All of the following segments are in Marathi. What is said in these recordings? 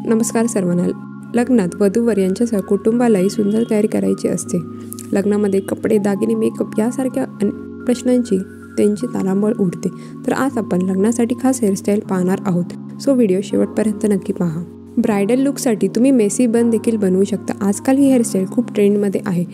नमस्कार सर्वांना। लग्नात वधूवर यांच्यासह कुटुंबालाही सुंदर तयारी करायची असते। लग्नामध्ये कपडे, दागिने, मेकअप यासारख्या प्रश्नांची त्यांची तारांबळ उडते। तर आज आपण लग्नासाठी खास हेअरस्टाईल पाहणार आहोत। सो व्हिडिओ शेवटपर्यंत नक्की पहा। ब्रायडल लुकसाठी तुम्ही मेसी बन देखील बनवू शकता। आजकाल ही हेअरस्टाईल खूप ट्रेंडमध्ये आहे।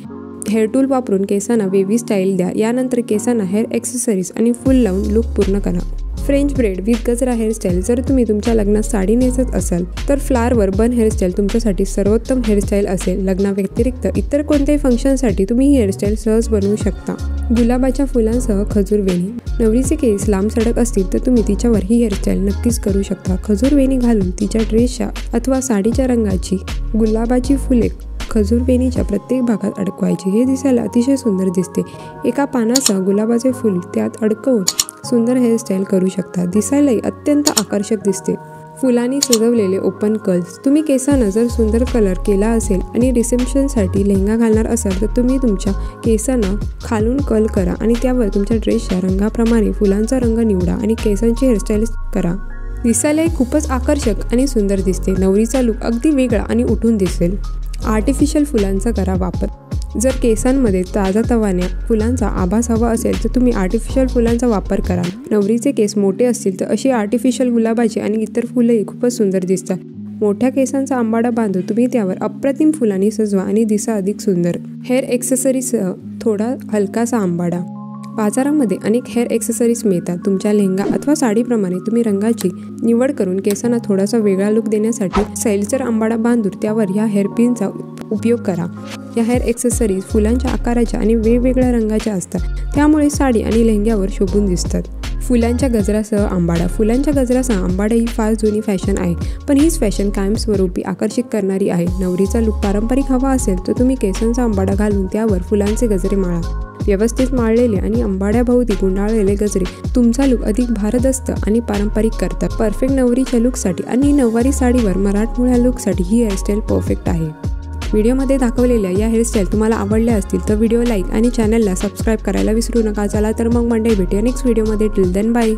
हेअर टूल वापरून केसांना वेव्ही स्टाईल द्या। यानंतर केसांना हेअर ॲक्सेसरीज आणि फुल लावून लुक पूर्ण करा। फ्रेंच ब्रेड विथ गजरा हेअरस्टाईल। जर तुम्ही तुमच्या लग्नात साडी नेसत असाल तर फ्लावरवर बन हेअरस्टाईल तुमच्यासाठी सर्वोत्तम हेअरस्टाईल असेल। लग्नाव्यतिरिक्त इतर कोणत्याही फंक्शनसाठी तुम्ही ही हेअरस्टाईल सहज बनवू शकता। गुलाबाच्या फुलांसह खजूर वेणी। नवरीचे केस लांब सडक असतील तर तुम्ही तिच्यावर ही हेअरस्टाईल नक्कीच करू शकता। खजूर वेणी घालून तिच्या ड्रेसच्या अथवा साडीच्या रंगाची गुलाबाची फुले खजूर वेणीच्या प्रत्येक भागात अडकवायची। हे दिसायला अतिशय सुंदर दिसते। एका पानासह गुलाबाचे फूल त्यात अडकवून सुंदर हेअरस्टाईल करू शकता। दिसायलाही अत्यंत आकर्षक दिसते। फुलांनी सजवलेले ओपन कर्ल्स। तुम्ही केसांना जर सुंदर कलर केला असेल आणि रिसेप्शनसाठी लेहंगा घालणार असाल तर तुम्ही तुमच्या केसांना खालून कर्ल करा आणि त्यावर तुमच्या ड्रेसच्या रंगाप्रमाणे फुलांचा रंग निवडा आणि केसांची हेअरस्टाईल करा। दिसायलाही खूपच आकर्षक आणि सुंदर दिसते। नवरीचा लुक अगदी वेगळा आणि उठून दिसेल। आर्टिफिशियल फुलांचा करा वापर। जर केसांमध्ये ताजातवान्या फुलांचा आभास हवा असेल तर तुम्ही आर्टिफिशियल फुलांचा वापर करा। नवरीचे केस मोठे असतील तर अशी आर्टिफिशियल गुलाबाची आणि इतर फुलंही खूपच सुंदर दिसतात। मोठ्या केसांचा आंबाडा बांधून तुम्ही त्यावर अप्रतिम फुलांनी सजवा आणि दिसा अधिक सुंदर। हेअर ॲक्सेसरीजसह थोडा हलकासा आंबाडा। बाजारामध्ये अनेक हेअर ॲक्सेसरीज मिळतात। तुमच्या लेहंगा अथवा साडीप्रमाणे तुम्ही रंगाची निवड करून केसांना थोडासा वेगळा लुक देण्यासाठी सैलसर आंबाडा बांधून त्यावर ह्या हेअरपिनचा उपयोग करा। या हेअर ॲक्सेसरीज फुलांच्या आकाराच्या आणि वेगवेगळ्या रंगाच्या असतात, त्यामुळे साडी आणि लेहंग्यावर शोभून दिसतात। फुलांच्या गजरासह आंबाडा। फुलांच्या गजरासह आंबाडा ही फार जुनी फॅशन आहे, पण हीच फॅशन कायमस्वरूपी आकर्षित करणारी आहे। नवरीचा लुक पारंपरिक हवा असेल तर तुम्ही केसांचा आंबाडा घालून त्यावर फुलांचे गजरे माळा। व्यवस्थित माळलेले आणि आंबाड्याभोवती गुंडाळलेले गजरे तुमचा लुक अधिक भारदस्त आणि पारंपरिक करतात। परफेक्ट नवरीच्या लुकसाठी आणि नऊवारी साडीवर मराठमोळ्या लुकसाठी ही हेअरस्टाईल परफेक्ट आहे। व्हिडिओमध्ये दाखवलेल्या या हेअरस्टाईल तुम्हाला आवडल्या असतील तर व्हिडिओ लाईक आणि चॅनलला सबस्क्राईब करायला विसरू नका। चला तर मग मंडळी भेटूया नेक्स्ट व्हिडिओमध्ये। Till then bye.